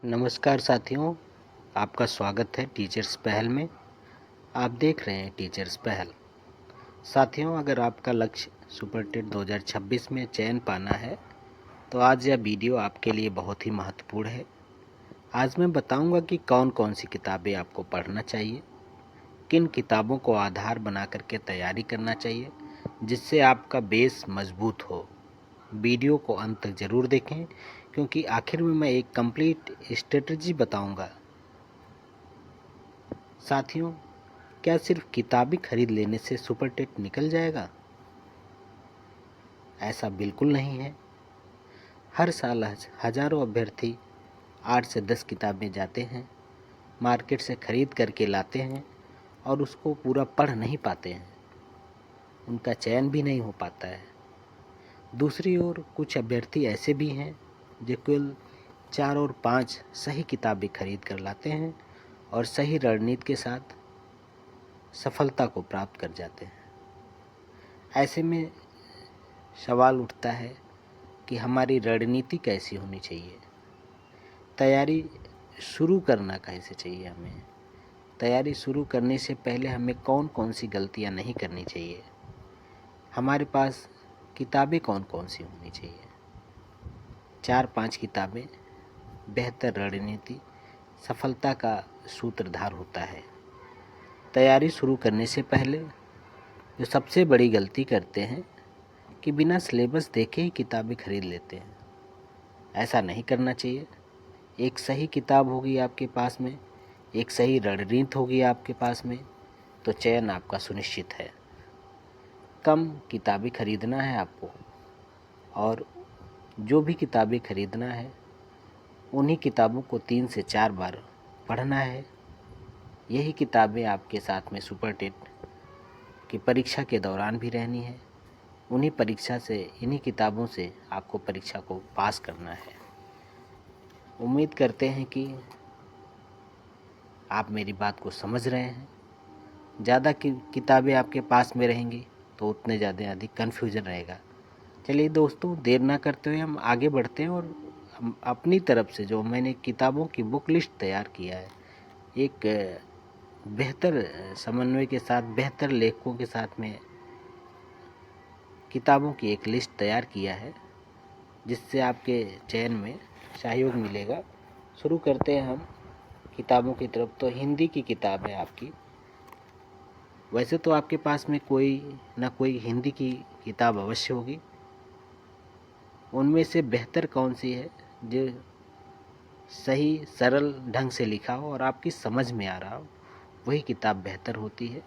नमस्कार साथियों, आपका स्वागत है टीचर्स पहल में। आप देख रहे हैं टीचर्स पहल। साथियों, अगर आपका लक्ष्य सुपर टेट 2026 में चयन पाना है तो आज यह वीडियो आपके लिए बहुत ही महत्वपूर्ण है। आज मैं बताऊंगा कि कौन कौन सी किताबें आपको पढ़ना चाहिए, किन किताबों को आधार बना करके तैयारी करना चाहिए जिससे आपका बेस मजबूत हो। वीडियो को अंत तक ज़रूर देखें क्योंकि आखिर में मैं एक कंप्लीट स्ट्रेटजी बताऊंगा। साथियों, क्या सिर्फ किताबें खरीद लेने से सुपर टेट निकल जाएगा? ऐसा बिल्कुल नहीं है। हर साल हजारों अभ्यर्थी 8 से 10 किताबें जाते हैं, मार्केट से खरीद करके लाते हैं और उसको पूरा पढ़ नहीं पाते हैं, उनका चयन भी नहीं हो पाता है। दूसरी ओर कुछ अभ्यर्थी ऐसे भी हैं जो केवल 4 और 5 सही किताबें खरीद कर लाते हैं और सही रणनीति के साथ सफलता को प्राप्त कर जाते हैं। ऐसे में सवाल उठता है कि हमारी रणनीति कैसी होनी चाहिए, तैयारी शुरू करना कैसे चाहिए हमें, तैयारी शुरू करने से पहले हमें कौन कौन सी गलतियां नहीं करनी चाहिए, हमारे पास किताबें कौन कौन सी होनी चाहिए। 4-5 किताबें बेहतर रणनीति सफलता का सूत्रधार होता है। तैयारी शुरू करने से पहले जो सबसे बड़ी गलती करते हैं कि बिना सिलेबस देखे ही किताबें खरीद लेते हैं। ऐसा नहीं करना चाहिए। एक सही किताब होगी आपके पास में, एक सही रणनीति होगी आपके पास में, तो चयन आपका सुनिश्चित है। कम किताबें खरीदना है आपको और जो भी किताबें खरीदना है उन्हीं किताबों को 3 से 4 बार पढ़ना है। यही किताबें आपके साथ में सुपर टेट की परीक्षा के दौरान भी रहनी है। उन्हीं परीक्षा से, इन्हीं किताबों से आपको परीक्षा को पास करना है। उम्मीद करते हैं कि आप मेरी बात को समझ रहे हैं। ज़्यादा किताबें आपके पास में रहेंगी तो उतने ज़्यादा अधिक कन्फ्यूजन रहेगा। चलिए दोस्तों, देर ना करते हुए हम आगे बढ़ते हैं और हम अपनी तरफ से जो मैंने किताबों की बुक लिस्ट तैयार किया है, एक बेहतर समन्वय के साथ, बेहतर लेखकों के साथ में किताबों की एक लिस्ट तैयार किया है जिससे आपके चयन में सहयोग मिलेगा। शुरू करते हैं हम किताबों की तरफ। तो हिंदी की किताब है आपकी। वैसे तो आपके पास में कोई ना कोई हिंदी की किताब अवश्य होगी। उनमें से बेहतर कौन सी है जो सही सरल ढंग से लिखा हो और आपकी समझ में आ रहा हो, वही किताब बेहतर होती है।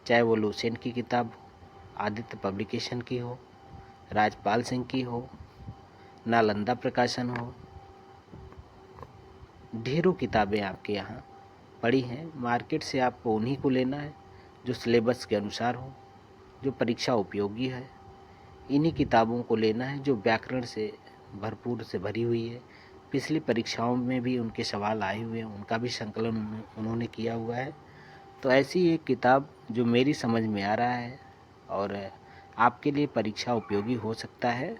चाहे वो लुसेंट की किताब हो, आदित्य पब्लिकेशन की हो, राजपाल सिंह की हो, नालंदा प्रकाशन हो। ढेरों किताबें आपके यहाँ पड़ी हैं। मार्केट से आपको उन्हीं को लेना है जो सिलेबस के अनुसार हो, जो परीक्षा उपयोगी है। इन्हीं किताबों को लेना है जो व्याकरण से भरपूर से भरी हुई है। पिछली परीक्षाओं में भी उनके सवाल आए हुए हैं, उनका भी संकलन उन्होंने किया हुआ है। तो ऐसी एक किताब जो मेरी समझ में आ रहा है और आपके लिए परीक्षा उपयोगी हो सकता है,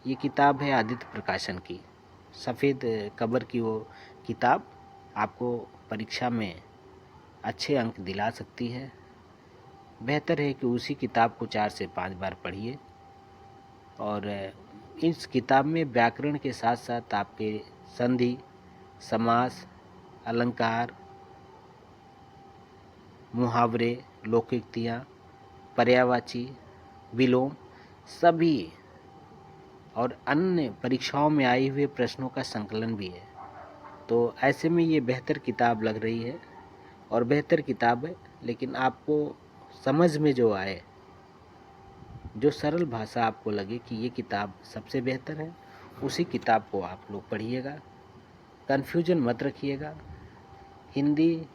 ये किताब है आदित्य प्रकाशन की। सफ़ेद कवर की वो किताब आपको परीक्षा में अच्छे अंक दिला सकती है। बेहतर है कि उसी किताब को 4 से 5 बार पढ़िए और इस किताब में व्याकरण के साथ साथ आपके संधि, समास, अलंकार, मुहावरे, लोकोक्तियाँ, पर्यायवाची, विलोम सभी और अन्य परीक्षाओं में आए हुए प्रश्नों का संकलन भी है। तो ऐसे में ये बेहतर किताब लग रही है और बेहतर किताब है, लेकिन आपको समझ में जो आए, जो सरल भाषा आपको लगे कि ये किताब सबसे बेहतर है, उसी किताब को आप लोग पढ़िएगा। कन्फ्यूजन मत रखिएगा। हिंदी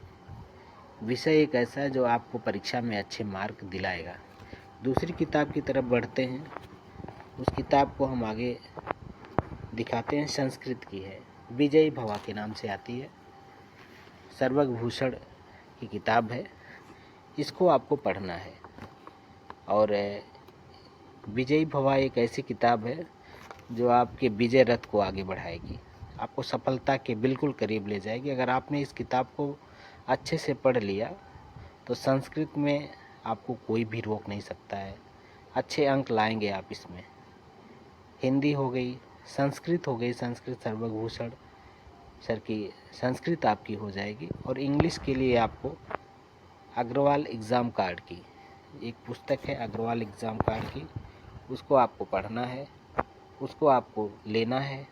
विषय एक ऐसा है जो आपको परीक्षा में अच्छे मार्क दिलाएगा। दूसरी किताब की तरफ बढ़ते हैं। उस किताब को हम आगे दिखाते हैं। संस्कृत की है, विजयी भवा के नाम से आती है, सर्वभूषण की किताब है। इसको आपको पढ़ना है और विजयी भवा एक ऐसी किताब है जो आपके विजय रथ को आगे बढ़ाएगी। आपको सफलता के बिल्कुल करीब ले जाएगी। अगर आपने इस किताब को अच्छे से पढ़ लिया तो संस्कृत में आपको कोई भी रोक नहीं सकता है। अच्छे अंक लाएंगे आप इसमें। हिंदी हो गई, संस्कृत हो गई, संस्कृत सर्वभूषण सर की संस्कृत आपकी हो जाएगी। और इंग्लिश के लिए आपको अग्रवाल एग्ज़ाम कार्ड की एक पुस्तक है, अग्रवाल एग्ज़ाम कार्ड की, उसको आपको पढ़ना है, उसको आपको लेना है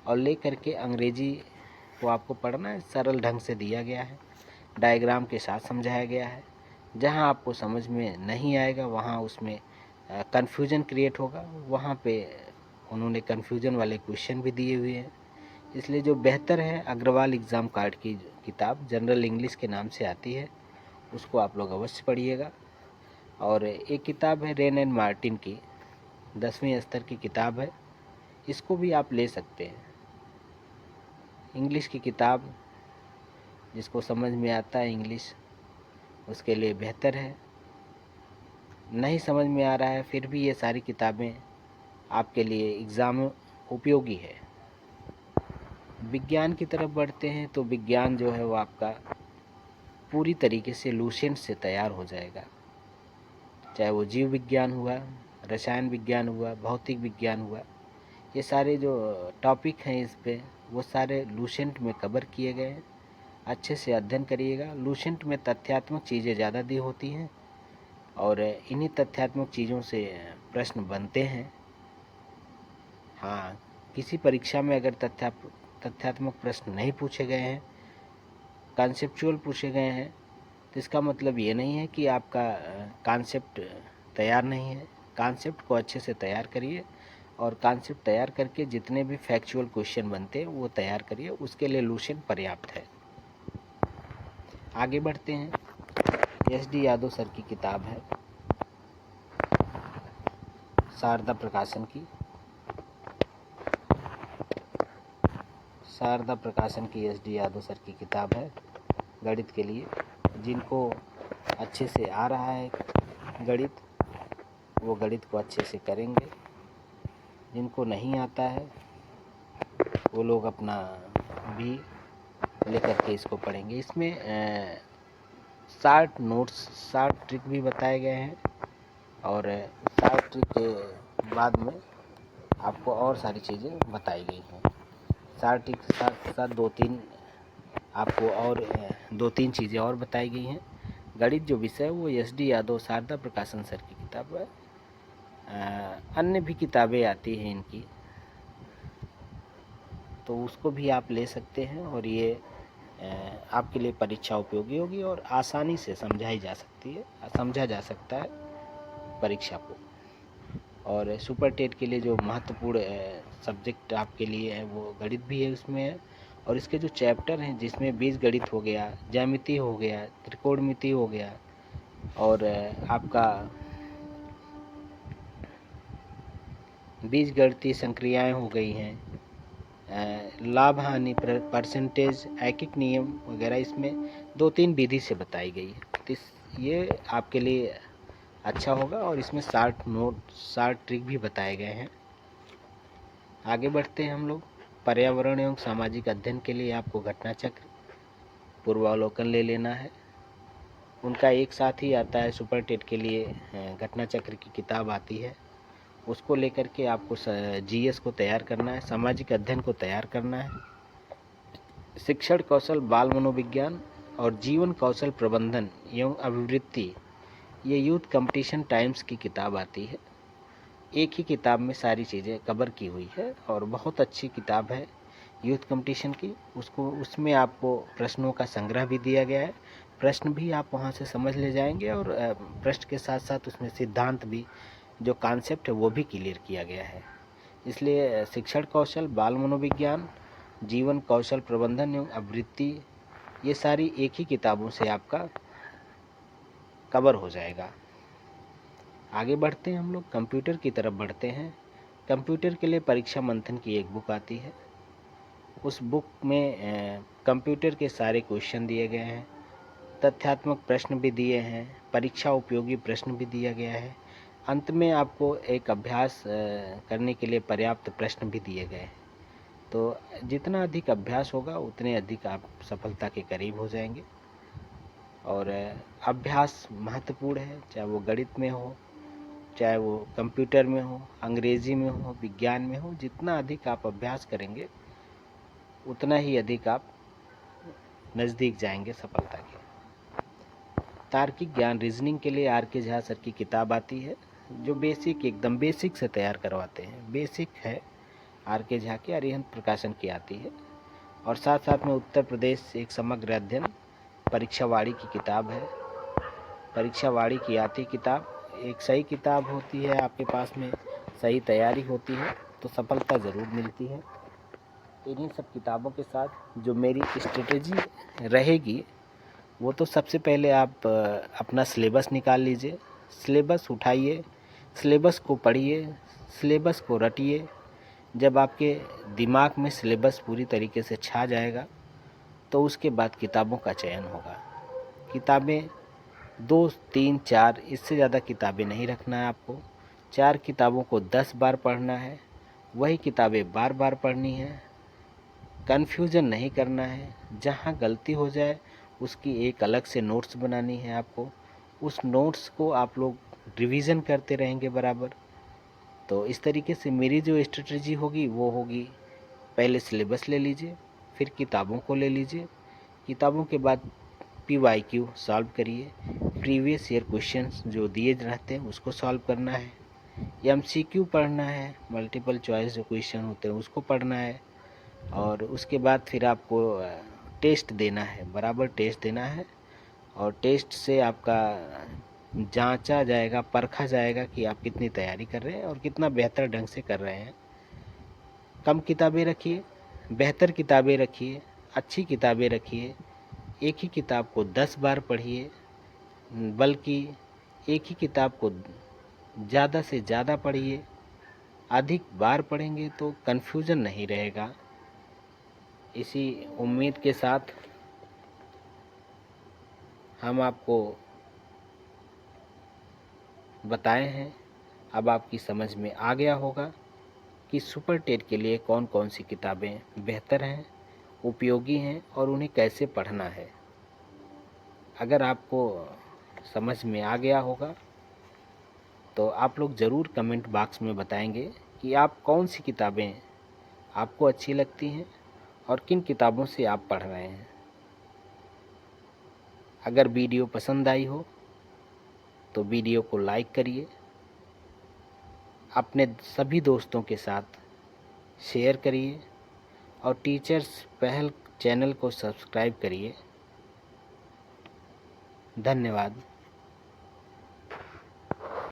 और ले करके अंग्रेजी को आपको पढ़ना है। सरल ढंग से दिया गया है, डायग्राम के साथ समझाया गया है। जहाँ आपको समझ में नहीं आएगा वहाँ उसमें कन्फ्यूजन क्रिएट होगा, वहाँ पे उन्होंने कन्फ्यूजन वाले क्वेश्चन भी दिए हुए हैं। इसलिए जो बेहतर है, अग्रवाल एग्ज़ाम कार्ड की किताब जनरल इंग्लिश के नाम से आती है, उसको आप लोग अवश्य पढ़िएगा। और एक किताब है रेन एंड मार्टिन की, 10वीं स्तर की किताब है, इसको भी आप ले सकते हैं। इंग्लिश की किताब जिसको समझ में आता है इंग्लिश, उसके लिए बेहतर है। नहीं समझ में आ रहा है फिर भी ये सारी किताबें आपके लिए एग्ज़ाम उपयोगी है। विज्ञान की तरफ बढ़ते हैं तो विज्ञान जो है वो आपका पूरी तरीके से लूसेंट से तैयार हो जाएगा। चाहे वो जीव विज्ञान हुआ, रसायन विज्ञान हुआ, भौतिक विज्ञान हुआ, ये सारे जो टॉपिक हैं इस पे वो सारे लूसेंट में कवर किए गए हैं। अच्छे से अध्ययन करिएगा। लूसेंट में तथ्यात्मक चीज़ें ज़्यादा दी होती हैं और इन्हीं तथ्यात्मक चीज़ों से प्रश्न बनते हैं। हाँ, किसी परीक्षा में अगर तथ्यात्मक प्रश्न नहीं पूछे गए हैं, कॉन्सेप्चुअल पूछे गए हैं, तो इसका मतलब ये नहीं है कि आपका कॉन्सेप्ट तैयार नहीं है। कॉन्सेप्ट को अच्छे से तैयार करिए और कॉन्सेप्ट तैयार करके जितने भी फैक्चुअल क्वेश्चन बनते हैं वो तैयार करिए, उसके लिए लूसेंट पर्याप्त है। आगे बढ़ते हैं। SD यादव सर की किताब है, शारदा प्रकाशन की, शारदा प्रकाशन की SD यादव सर की किताब है गणित के लिए। जिनको अच्छे से आ रहा है गणित, वो गणित को अच्छे से करेंगे। जिनको नहीं आता है वो लोग अपना भी लेकर के इसको पढ़ेंगे। इसमें 60 नोट्स, 60 ट्रिक भी बताए गए हैं और 60 ट्रिक के बाद में आपको और सारी चीज़ें बताई गई हैं। 60 ट्रिक के साथ साथ आपको और 2-3 चीज़ें और बताई गई हैं। गणित जो विषय है वो SD यादव शारदा प्रकाशन सर की किताब है। अन्य भी किताबें आती हैं इनकी, तो उसको भी आप ले सकते हैं और ये आपके लिए परीक्षा उपयोगी होगी और आसानी से समझाई जा सकती है, समझा जा सकता है परीक्षा को। और सुपर टेट के लिए जो महत्वपूर्ण सब्जेक्ट आपके लिए है वो गणित भी है उसमें है। और इसके जो चैप्टर हैं जिसमें बीजगणित हो गया, ज्यामिति हो गया, त्रिकोणमिति हो गया और आपका बीजगणितीय संक्रियाएं हो गई हैं, लाभ हानि परसेंटेज, ऐकिक नियम वगैरह, इसमें 2-3 विधि से बताई गई है। तो ये आपके लिए अच्छा होगा और इसमें 60 ट्रिक भी बताए गए हैं। आगे बढ़ते हैं हम लोग। पर्यावरण एवं सामाजिक अध्ययन के लिए आपको घटना चक्र, पूर्वावलोकन ले लेना है। उनका एक साथ ही आता है, सुपर टेट के लिए घटना चक्र की किताब आती है, उसको लेकर के आपको GS को तैयार करना है, सामाजिक अध्ययन को तैयार करना है, शिक्षण कौशल, बाल मनोविज्ञान और जीवन कौशल प्रबंधन एवं अभिवृत्ति, ये यूथ कंपटीशन टाइम्स की किताब आती है। एक ही किताब में सारी चीज़ें कवर की हुई है और बहुत अच्छी किताब है यूथ कंपटीशन की। उसमें आपको प्रश्नों का संग्रह भी दिया गया है, प्रश्न भी आप वहाँ से समझ ले जाएंगे और प्रश्न के साथ साथ उसमें सिद्धांत भी, जो कॉन्सेप्ट है वो भी क्लियर किया गया है। इसलिए शिक्षण कौशल, बाल मनोविज्ञान, जीवन कौशल प्रबंधन एवं अभिवृत्ति, ये सारी एक ही किताबों से आपका कवर हो जाएगा। आगे बढ़ते हैं हम लोग, कंप्यूटर की तरफ बढ़ते हैं। कंप्यूटर के लिए परीक्षा मंथन की एक बुक आती है। उस बुक में कंप्यूटर के सारे क्वेश्चन दिए गए हैं, तथ्यात्मक प्रश्न भी दिए हैं, परीक्षा उपयोगी प्रश्न भी दिया गया है। अंत में आपको एक अभ्यास करने के लिए पर्याप्त प्रश्न भी दिए गए हैं। तो जितना अधिक अभ्यास होगा उतने अधिक आप सफलता के करीब हो जाएंगे। और अभ्यास महत्वपूर्ण है, चाहे वो गणित में हो, चाहे वो कंप्यूटर में हो, अंग्रेजी में हो, विज्ञान में हो। जितना अधिक आप अभ्यास करेंगे उतना ही अधिक आप नज़दीक जाएंगे सफलता के। तार्किक ज्ञान रीजनिंग के लिए आर के झा सर की किताब आती है, जो एकदम बेसिक से तैयार करवाते हैं। बेसिक है आर के झा की, अरिहंत प्रकाशन की आती है। और साथ साथ में उत्तर प्रदेश एक समग्र अध्ययन परीक्षावाड़ी की किताब है। परीक्षावाड़ी की आती किताब एक सही किताब होती है, आपके पास में सही तैयारी होती है तो सफलता ज़रूर मिलती है। इन्हीं सब किताबों के साथ जो मेरी स्ट्रेटेजी रहेगी वो तो सबसे पहले आप अपना सिलेबस निकाल लीजिए। सिलेबस उठाइए, सिलेबस को पढ़िए, सिलेबस को रटिए। जब आपके दिमाग में सिलेबस पूरी तरीके से छा जाएगा तो उसके बाद किताबों का चयन होगा। किताबें 2, 3, 4 इससे ज़्यादा किताबें नहीं रखना है आपको। 4 किताबों को 10 बार पढ़ना है, वही किताबें बार बार पढ़नी है। कन्फ्यूज़न नहीं करना है, जहाँ गलती हो जाए उसकी एक अलग से नोट्स बनानी है आपको। उस नोट्स को आप लोग रिवीजन करते रहेंगे बराबर। तो इस तरीके से मेरी जो स्ट्रेटजी होगी वो होगी, पहले सिलेबस ले लीजिए, फिर किताबों को ले लीजिए। किताबों के बाद PYQ सॉल्व करिए, प्रीवियस ईयर क्वेश्चंस जो दिए रहते हैं उसको सॉल्व करना है। MCQ पढ़ना है, मल्टीपल चॉइस जो क्वेश्चन होते हैं उसको पढ़ना है। और उसके बाद फिर आपको टेस्ट देना है, बराबर टेस्ट देना है। और टेस्ट से आपका जांचा जाएगा, परखा जाएगा कि आप कितनी तैयारी कर रहे हैं और कितना बेहतर ढंग से कर रहे हैं। कम किताबें रखिए, बेहतर किताबें रखिए, अच्छी किताबें रखिए। एक ही किताब को 10 बार पढ़िए, बल्कि एक ही किताब को ज़्यादा से ज़्यादा पढ़िए। अधिक बार पढ़ेंगे तो कन्फ्यूज़न नहीं रहेगा। इसी उम्मीद के साथ हम आपको बताए हैं, अब आपकी समझ में आ गया होगा कि सुपर टेट के लिए कौन कौन सी किताबें बेहतर हैं, उपयोगी हैं और उन्हें कैसे पढ़ना है। अगर आपको समझ में आ गया होगा तो आप लोग ज़रूर कमेंट बॉक्स में बताएंगे कि आप कौन सी किताबें आपको अच्छी लगती हैं और किन किताबों से आप पढ़ रहे हैं। अगर वीडियो पसंद आई हो तो वीडियो को लाइक करिए, अपने सभी दोस्तों के साथ शेयर करिए और टीचर्स पहल चैनल को सब्सक्राइब करिए। धन्यवाद।